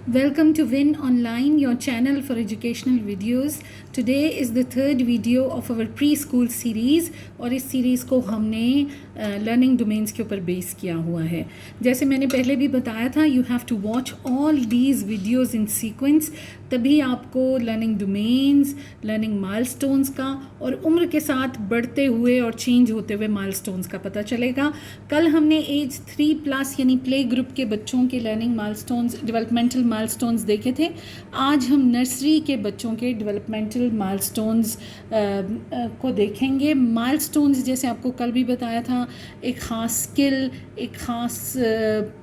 Welcome to Win Online, your channel for educational videos. Today is the third video of our preschool series और इस series को हमने learning domains के ऊपर base किया हुआ है. जैसे मैंने पहले भी बताया था, you have to watch all these videos in sequence, तभी आपको लर्निंग डोमेन्स, लर्निंग माइलस्टोन्स का और उम्र के साथ बढ़ते हुए और चेंज होते हुए माइलस्टोन्स का पता चलेगा. कल हमने एज 3+ यानी प्ले ग्रुप के बच्चों के लर्निंग माइलस्टोन्स, डेवलपमेंटल माइलस्टोन्स देखे थे. आज हम नर्सरी के बच्चों के डेवलपमेंटल माइलस्टोन्स को देखेंगे. माइलस्टोन्स जैसे आपको कल भी बताया था, एक ख़ास स्किल, एक ख़ास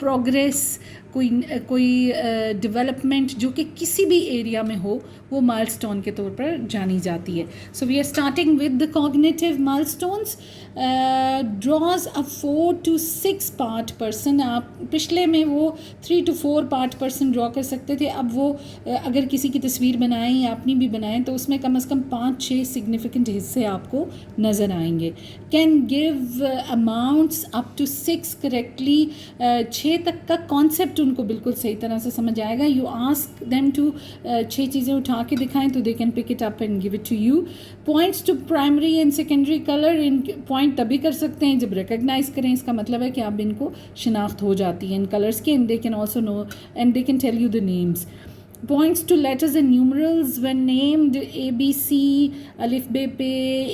प्रोग्रेस, कोई डेवलपमेंट जो कि किसी भी एरिया में हो, वो माइलस्टोन के तौर पर जानी जाती है. So we are starting with the cognitive milestones. Draws a 4 to 6 part person. आप पिछले में वो 3 to 4 पार्ट पर्सन ड्रॉ कर सकते थे. अब वो अगर किसी की तस्वीर बनाएं या अपनी भी बनाएं तो उसमें कम से कम 5-6 सिग्निफिकेंट हिस्से आपको नज़र आएंगे. Can give amounts up to 6 correctly. 6 तक का कॉन्सेप्ट उनको बिल्कुल सही तरह से समझ आएगा. यू आस्क देम टू 6 चीज़ें उठा के दिखाएं तो they can pick it up and give it to you. Points to primary and secondary colour. इन पॉइंट तभी कर सकते हैं जब रिकग्नाइज करें. इसका मतलब है कि आप इनको शिनाख्त हो जाती है इन कलर्स की. And they can also know and they can tell you the names. Points to letters and numerals when named. ABC, अलिफ बे पे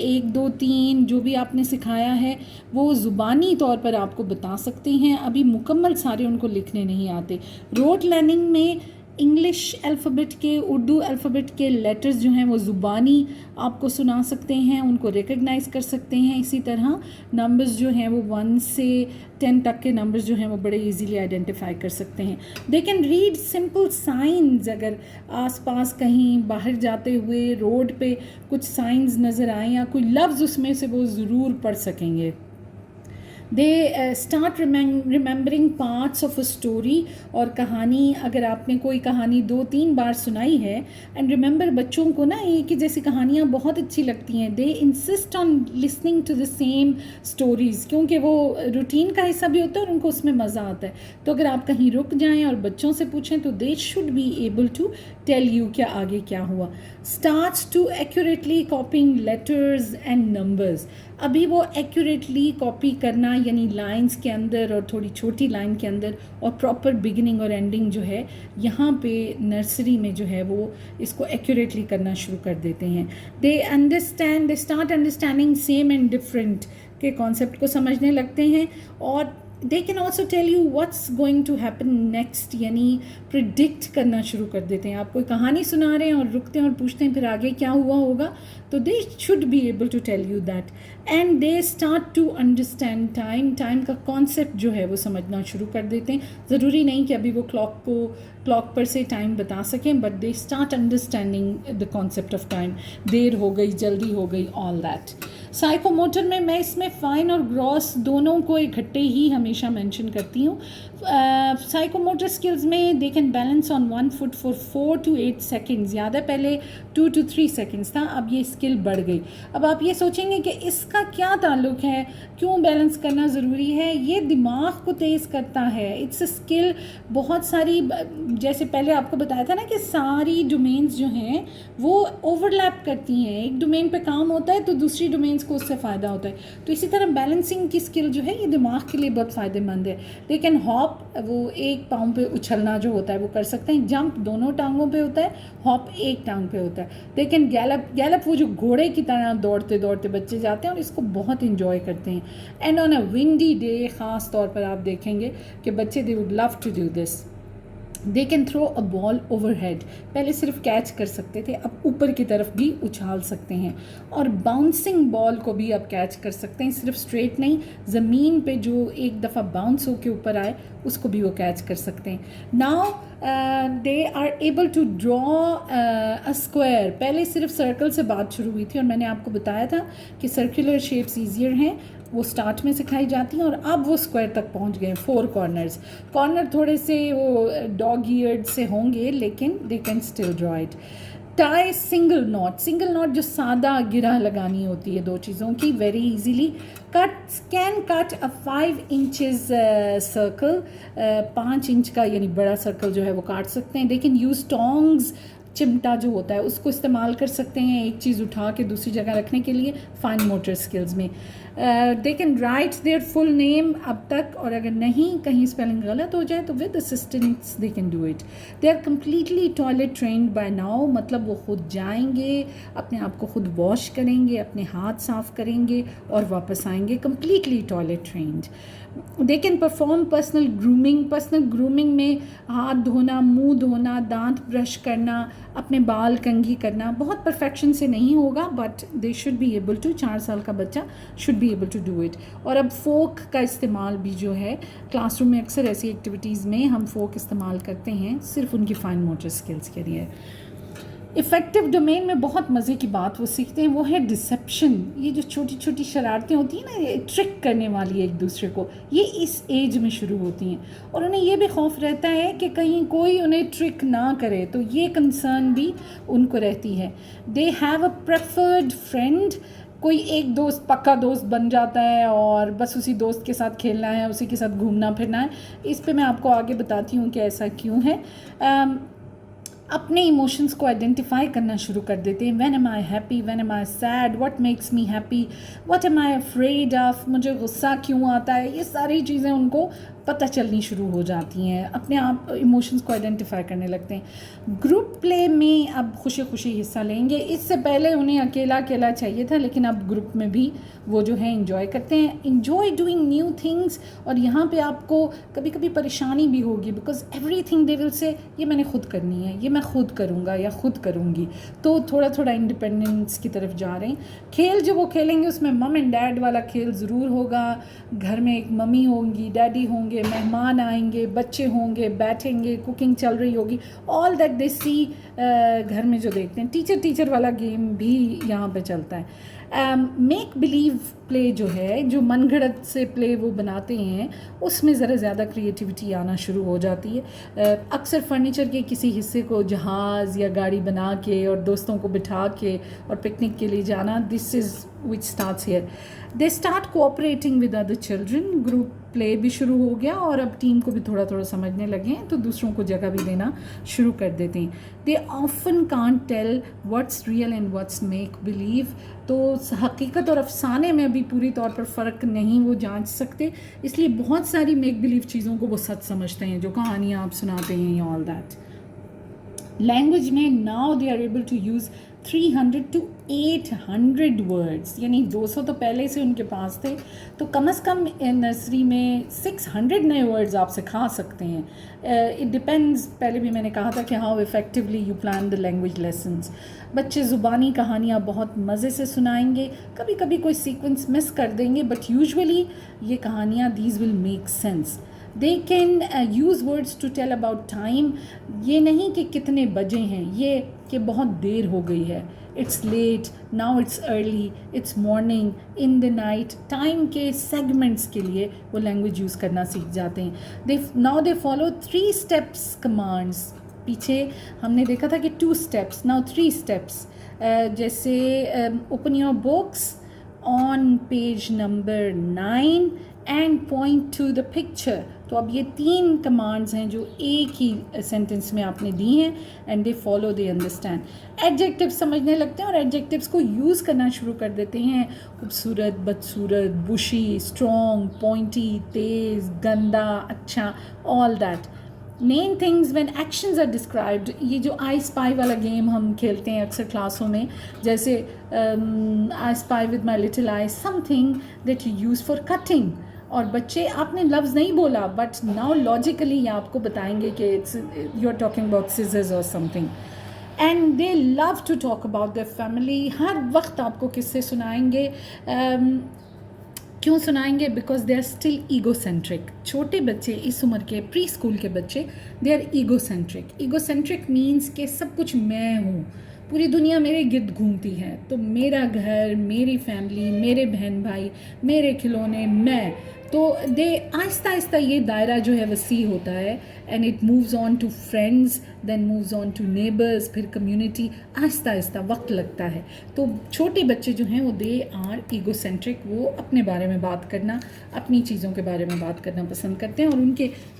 1 2 3 जो भी आपने सिखाया है वो ज़ुबानी तौर पर आपको बता सकते हैं. अभी मुकम्मल सारे उनको लिखने नहीं आते. रोट लर्निंग में इंग्लिश अल्फ़ाबेट के, उर्दू अल्फ़ाबेट के लेटर्स जो हैं वो ज़ुबानी आपको सुना सकते हैं, उनको रिकग्नाइज़ कर सकते हैं. इसी तरह नंबर्स जो हैं वो 1 से 10 तक के नंबर्स जो हैं वो बड़े इजीली आइडेंटिफाई कर सकते हैं. They can read simple science. अगर आसपास कहीं बाहर जाते हुए रोड पे कुछ साइंस नज़र आए या कोई लफ्ज़ उसमें से वो ज़रूर पढ़ सकेंगे. They start remembering parts of a story. और कहानी, अगर आपने कोई कहानी 2-3 बार सुनाई है, एंड रिमेंबर बच्चों को ना एक ही जैसी कहानियाँ बहुत अच्छी लगती हैं. They insist on listening to the same stories, क्योंकि वो रूटीन का हिस्सा भी होता है और उनको उसमें मज़ा आता है. तो अगर आप कहीं रुक जाएं और बच्चों से पूछें तो they should be able to tell you क्या आगे क्या हुआ. Starts to accurately copying letters and numbers. अभी वो एक्यूरेटली कॉपी करना यानी लाइंस के अंदर और थोड़ी छोटी लाइन के अंदर और प्रॉपर बिगिनिंग और एंडिंग जो है यहाँ पे नर्सरी में जो है वो इसको एक्यूरेटली करना शुरू कर देते हैं. They start understanding same and different के कॉन्सेप्ट को समझने लगते हैं. और they can also tell you what's going to happen next, यानी प्रिडिक्ट करना शुरू कर देते हैं. आप कोई कहानी सुना रहे हैं और रुकते हैं और पूछते हैं फिर आगे क्या हुआ होगा, तो they should be able to tell you that. And they start to understand time. Time का कॉन्सेप्ट जो है वो समझना शुरू कर देते हैं. ज़रूरी नहीं कि अभी वो क्लॉक पर से टाइम बता सकें, but they start understanding the concept of time. देर हो गई, जल्दी हो गई, ऑल दैट. साइकोमोटर में मैं इसमें फाइन और ग्रॉस दोनों को इकट्ठे ही हमेशा मेंशन करती हूँ. साइकोमोटर स्किल्स में they can balance on 1 foot for 4 to 8 seconds. याद है पहले 2 to 3 seconds था, अब ये स्किल बढ़ गई. अब आप ये सोचेंगे कि इसका क्या ताल्लुक है, क्यों बैलेंस करना ज़रूरी है. ये दिमाग को तेज़ करता है. It's a skill. बहुत सारी, जैसे पहले आपको बताया था ना कि सारी डोमेन्स जो हैं वो ओवरलैप करती हैं. एक डोमेन पे काम होता है तो दूसरी डोमेन्स को उससे फ़ायदा होता है. तो इसी तरह बैलेंसिंग की स्किल जो है ये दिमाग के लिए बहुत फ़ायदेमंद है. दे कैन हॉप, वो एक पाँव पे उछलना जो होता है वो कर सकते हैं. जंप दोनों टांगों पे होता है, हॉप एक टांग पे होता है. दे कैन गैलप वो जो घोड़े की तरह दौड़ते दौड़ते बच्चे जाते हैं और इसको बहुत इंजॉय करते हैं. And on a windy day ख़ास तौर पर आप देखेंगे कि बच्चे they would love to do this. They can throw a ball over head. पहले सिर्फ कैच कर सकते थे, अब ऊपर की तरफ भी उछाल सकते हैं. और बाउंसिंग बॉल को भी अब कैच कर सकते हैं. सिर्फ स्ट्रेट नहीं, ज़मीन पे जो एक दफ़ा बाउंस होकर ऊपर आए उसको भी वो कैच कर सकते हैं. Now they are able to draw a square. पहले सिर्फ सर्कल से बात शुरू हुई थी और मैंने आपको बताया था कि सर्कुलर शेप्स ईजियर हैं, वो स्टार्ट में सिखाई जाती हैं. और अब वो स्क्वायर तक पहुंच गए. 4 कॉर्नर्स. कॉर्नर थोड़े से वो डॉग ईयर्ड से होंगे लेकिन they can still draw it. Tie single not जो सादा गिरा लगानी होती है दो चीज़ों की, very easily. Can cut a 5 inches circle, 5 inch का यानी बड़ा सर्कल जो है वो काट सकते हैं. दे कैन यूज़ टोंग्स, चिमटा जो होता है उसको इस्तेमाल कर सकते हैं एक चीज़ उठा के दूसरी जगह रखने के लिए फाइन मोटर स्किल्स में. They can write there full name अब तक, और अगर नहीं कहीं स्पेलिंग गलत हो जाए तो with assistants they can do it. They are completely toilet trained by now, मतलब वो खुद जाएंगे, अपने आप को खुद वॉश करेंगे, अपने हाथ साफ करेंगे और वापस आएंगे, completely toilet trend. They can perform personal grooming में हाथ धोना, मुंह धोना, दांत ब्रश करना, अपने बाल कंघी करना. बहुत परफेक्शन से नहीं होगा but they should be able to. 4 साल का बच्चा should be able to do it. और अब फोक का इस्तेमाल भी जो है क्लासरूम में अक्सर ऐसी एक्टिविटीज़ में हम फोक इस्तेमाल करते हैं सिर्फ उनकी फाइन मोटर स्किल्स के लिए. इफ़ेक्टिव डोमेन में बहुत मज़े की बात वो सीखते हैं वो है डिसेप्शन. ये जो छोटी छोटी शरारतें होती हैं ना, ये ट्रिक करने वाली एक दूसरे को, ये इस एज में शुरू होती हैं. और उन्हें ये भी खौफ रहता है कि कहीं कोई उन्हें ट्रिक ना करे, तो ये कंसर्न भी उनको रहती है. They have a preferred friend. कोई एक दोस्त पक्का दोस्त बन जाता है और बस उसी दोस्त के साथ खेलना है, उसी के साथ घूमना फिरना है. इस पे मैं आपको आगे बताती हूँ कि ऐसा क्यों है. अपने इमोशंस को आइडेंटिफाई करना शुरू कर देते हैं. When am I happy, when am I sad, what makes me happy, what am I afraid of, मुझे गुस्सा क्यों आता है, ये सारी चीज़ें उनको पता चलनी शुरू हो जाती हैं. अपने आप इमोशंस को आइडेंटिफाई करने लगते हैं. ग्रुप प्ले में अब खुशी खुशी हिस्सा लेंगे. इससे पहले उन्हें अकेला अकेला चाहिए था, लेकिन अब ग्रुप में भी वो जो है इंजॉय करते हैं. Enjoy doing new things. और यहाँ पे आपको कभी कभी परेशानी भी होगी because everything they will say ये मैंने खुद करनी है, ये मैं खुद करूँगा या खुद करूँगी. तो थोड़ा थोड़ा इंडिपेंडेंस की तरफ जा रहे हैं. खेल जो वो खेलेंगे उसमें मम एंड डैड वाला खेल ज़रूर होगा. घर में एक मम्मी होंगी, डैडी होंगे, मेहमान आएंगे, बच्चे होंगे, बैठेंगे, कुकिंग चल रही होगी. ऑल दैट दे सी घर में जो देखते हैं. टीचर वाला गेम भी यहाँ पे चलता है. मेक बिलीव प्ले जो है, जो मनगढ़ंत से प्ले वो बनाते हैं, उसमें ज़रा ज़्यादा क्रिएटिविटी आना शुरू हो जाती है. अक्सर फर्नीचर के किसी हिस्से को जहाज़ या गाड़ी बना के और दोस्तों को बिठा के और पिकनिक के लिए जाना, this is which starts here. They start cooperating with other children. Group play भी शुरू हो गया और अब टीम को भी थोड़ा थोड़ा समझने लगे हैं, तो दूसरों को जगह भी देना शुरू कर देते हैं. They often can't tell what's real and what's make believe. तो हकीकत और अफसाने में भी पूरी तौर पर फ़र्क नहीं वो जांच सकते, इसलिए बहुत सारी मेक बिलीव चीज़ों को वो सच समझते हैं, जो कहानियाँ आप सुनाते हैं, ऑल दैट. लैंग्वेज में now they are able to use 300 to 800 words, यानी 200 तो पहले से उनके पास थे, तो कम से कम नर्सरी में 600 नए वर्ड्स आप सिखा सकते हैं. इट डिपेंड्स, पहले भी मैंने कहा था कि how effectively you plan the language lessons. बच्चे ज़ुबानी कहानियाँ बहुत मज़े से सुनाएंगे, कभी कभी कोई सीक्वेंस मिस कर देंगे, बट यूजुअली ये कहानियाँ these will make sense. They can use words to tell about time. ये नहीं कि कितने बजे हैं, ये कि बहुत देर हो गई है. It's late, now it's early, it's morning, in the night. Time के सेगमेंट्स के लिए वो लैंग्वेज यूज़ करना सीख जाते हैं. Now they follow 3 steps commands. पीछे हमने देखा था कि 2 स्टेप्स, नाउ 3 स्टेप्स. जैसे open your books on page number 9 and point to the picture. तो अब ये 3 कमांड्स हैं जो एक ही सेंटेंस में आपने दी हैं, and they follow, they understand. Adjectives समझने लगते हैं और एडजेक्टिव्स को यूज़ करना शुरू कर देते हैं. खूबसूरत, बदसूरत, बुशी, स्ट्रॉन्ग, पॉइंटी, तेज़, गंदा, अच्छा, all that. Main things when actions are described. ये जो आई स्पाई वाला गेम हम खेलते हैं अक्सर क्लासों में, जैसे I spy with my little I something that you use for cutting. और बच्चे, आपने लफ्ज़ नहीं बोला बट नाउ लॉजिकली आपको बताएंगे कि it's you are talking about seizures और something. And they love to talk about their family. हर वक्त आपको किस्से सुनाएंगे. क्यों सुनाएंगे? Because they are still egocentric. छोटे बच्चे, इस उम्र के प्री स्कूल के बच्चे, they are egocentric. Egocentric means कि सब कुछ मैं हूँ, पूरी दुनिया मेरे गिर्द घूमती है, तो मेरा घर, मेरी फैमिली, मेरे बहन भाई, मेरे खिलौने, मैं. तो दे आहिस्ता आहिस्ता ये दायरा जो है वसी होता है and it moves on to friends, then moves on to neighbours, फिर कम्युनिटी, आहिस्ता आहिस्ता वक्त लगता है। तो छोटे बच्चे जो हैं वो दे आर ईगोसेंट्रिक, वो अपने बारे में बात करना, अपनी चीज़ों के बारे में बात करना पसंद करते हैं, और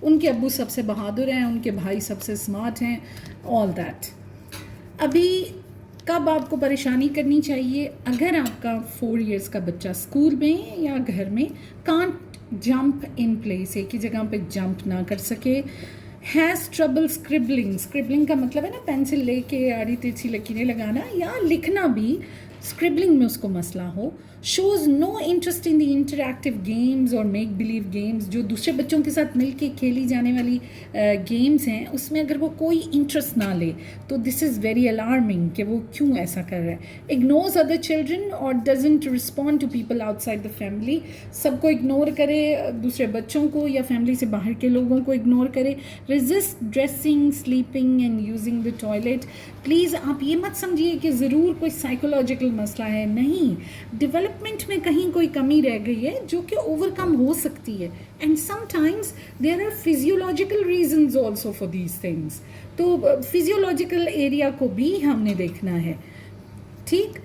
उनके अब्बू सबसे बहादुर हैं, उनके भाई सबसे स्मार्ट हैं, ऑल दैट। अभी कब आपको परेशानी करनी चाहिए? अगर आपका 4 इयर्स का बच्चा स्कूल में या घर में कांट जंप इन प्लेस, एक ही जगह पे जंप ना कर सके, हैज़ ट्रबल स्क्रिबलिंग, स्क्रिबलिंग का मतलब है ना पेंसिल लेके आड़ी तिरछी लकीरें लगाना या लिखना भी, स्क्रिबलिंग में उसको मसला हो, shows no interest in the interactive games और मेक बिलीव गेम्स, जो दूसरे बच्चों के साथ मिलके खेली जाने वाली गेम्स हैं, उसमें अगर वो कोई इंटरेस्ट ना ले तो दिस इज़ वेरी अलार्मिंग कि वो क्यों ऐसा कर रहा है। इग्नोर्स अदर चिल्ड्रन और doesn't respond to people outside the family, सबको इग्नोर करे, दूसरे बच्चों को या फैमिली से बाहर के लोगों को इग्नोर करे। Resist dressing, sleeping and using the toilet. Please आप ये मत समझिए कि ज़रूर कोई साइकोलॉजिकल मसला है, नहीं, डेवलपमेंट में कहीं कोई कमी रह गई है जो कि ओवरकम हो सकती है, and sometimes there are physiological reasons also for these things. तो फिजियोलॉजिकल एरिया को भी हमने देखना है, ठीक।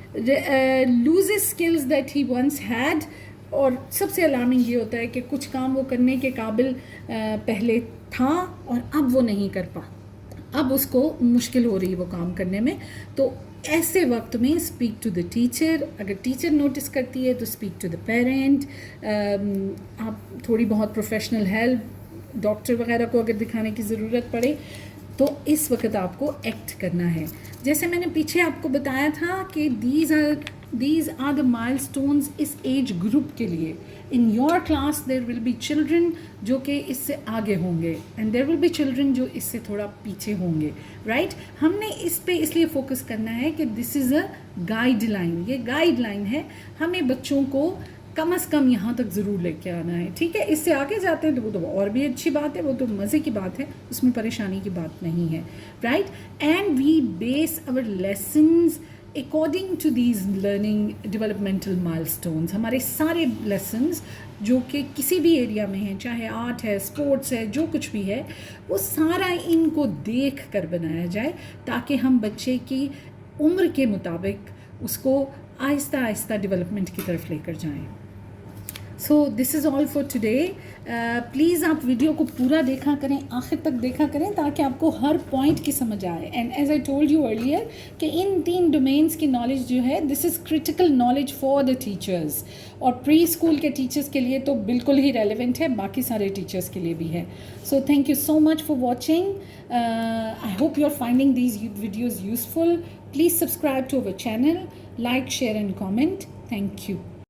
Loses skills that he once had, और सबसे अलार्मिंग ये होता है कि कुछ काम वो करने के काबिल पहले था और अब वो नहीं कर पा, अब उसको मुश्किल हो रही है वो काम करने में। तो ऐसे वक्त में स्पीक टू द टीचर, अगर टीचर नोटिस करती है तो स्पीक टू द पेरेंट। आप थोड़ी बहुत प्रोफेशनल हेल्प, डॉक्टर वगैरह को अगर दिखाने की ज़रूरत पड़े तो इस वक्त आपको एक्ट करना है। जैसे मैंने पीछे आपको बताया था कि these are the milestones इस एज ग्रुप के लिए। In your class there will be children जो कि इससे आगे होंगे, and there will be children जो इससे थोड़ा पीछे होंगे, राइट। हमने इस पे इसलिए फोकस करना है कि दिस इज़ अ गाइडलाइन, ये गाइडलाइन है, हमें बच्चों को कम से कम यहाँ तक ज़रूर लेके आना है, ठीक है। इससे आगे जाते हैं तो वो तो और भी अच्छी बात है, वो तो मज़े की बात है, उसमें परेशानी की बात नहीं है, right. And we base our lessons according to these learning developmental milestones. हमारे सारे लेसन्स जो कि किसी भी एरिया में हैं, चाहे आर्ट है, स्पोर्ट्स है, जो कुछ भी है, वो सारा इनको देख कर बनाया जाए ताकि हम बच्चे की उम्र के मुताबिक उसको आहिस्ता आहिस्ता डेवलपमेंट की तरफ लेकर जाएं। So this is all for today. Please आप वीडियो को पूरा देखा करें, आखिर तक देखा करें ताकि आपको हर पॉइंट की समझ आए। And as I told you earlier कि इन 3 डोमेन्स की नॉलेज जो है this is critical knowledge for the teachers, और प्री स्कूल के टीचर्स के लिए तो बिल्कुल ही रेलिवेंट है, बाकी सारे टीचर्स के लिए भी है। So thank you so much for watching. I hope you are finding these videos useful. Please subscribe to our channel, like, share and comment. Thank you.